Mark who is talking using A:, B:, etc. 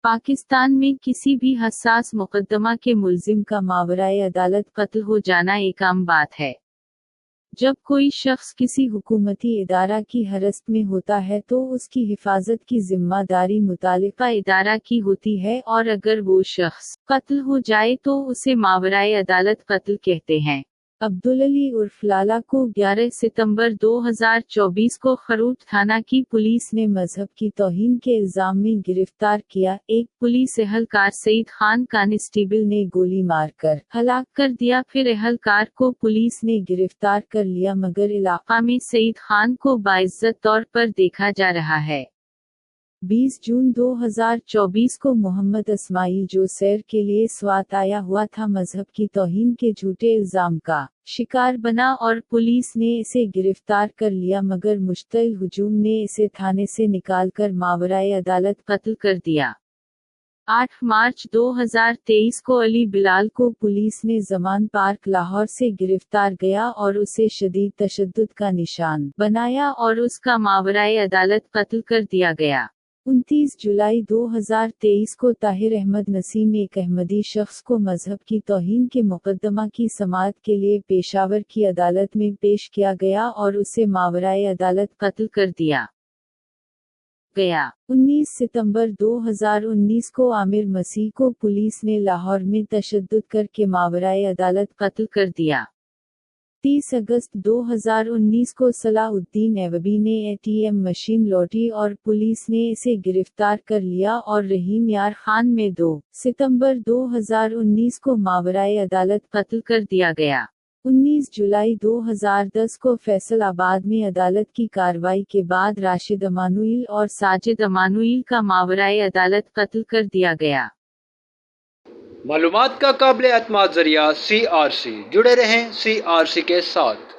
A: पाकिस्तान में किसी भी हसास मुकदमा के मुल्जिम का मावराए अदालत कत्ल हो जाना एक आम बात है। जब कोई शख्स किसी हुकूमती इदारा की हिरासत में होता है तो उसकी हिफाजत की जिम्मेदारी मुतालिका इदारा की होती है, और अगर वो शख्स कत्ल हो जाए तो उसे मावराए अदालत कत्ल कहते हैं। अब्दुल अली उर्फ लाला को 11 सितंबर 2024 को खरूट थाना की पुलिस ने मजहब की तौहीन के इल्जाम में गिरफ्तार किया। एक पुलिस एहलकार सईद खान कांस्टेबल ने गोली मारकर हलाक कर दिया। फिर एहलकार को पुलिस ने गिरफ्तार कर लिया, मगर इलाका में सईद खान को बाइज्जत तौर पर देखा जा रहा है। 20 जून 2024 को मोहम्मद इस्माइल जो सैर के लिए स्वात आया हुआ था, मजहब की तौहीन के झूठे इल्जाम का शिकार बना और पुलिस ने इसे गिरफ्तार कर लिया, मगर मुश्तइल हुजूम ने इसे थाने से निकालकर मावराए अदालत कत्ल कर दिया। 8 मार्च 2023 को अली बिलाल को पुलिस ने जमान पार्क लाहौर से गिरफ्तार गया और उसे शदीद तशद्दुद का निशान बनाया और उसका मावराए अदालत कत्ल कर दिया गया। 29 जुलाई 2023 को ताहिर अहमद नसीम एक अहमदी शख्स को मजहब की तौहीन के मुकदमा की समाअत के लिए पेशावर की अदालत में पेश किया गया और उसे मावराए अदालत कत्ल कर दिया गया। 19 सितंबर 2019 को आमिर मसीह को पुलिस ने लाहौर में तशद्दुद करके मावराए अदालत कत्ल कर दिया। 30 अगस्त 2019 को सलाउद्दीन ऐवबी ने एटीएम मशीन लौटी और पुलिस ने इसे गिरफ्तार कर लिया, और रहीम यार खान में 2 सितंबर 2019 को मावराए अदालत कत्ल कर दिया गया। 19 जुलाई 2010 को फैसलाबाद में अदालत की कार्रवाई के बाद राशिद अमानुइल और साजिद अमानुइल का मावराए अदालत कत्ल कर दिया गया।
B: मालूमात का काबिल एतमाद जरिया CRC, जुड़े रहें CRC के साथ।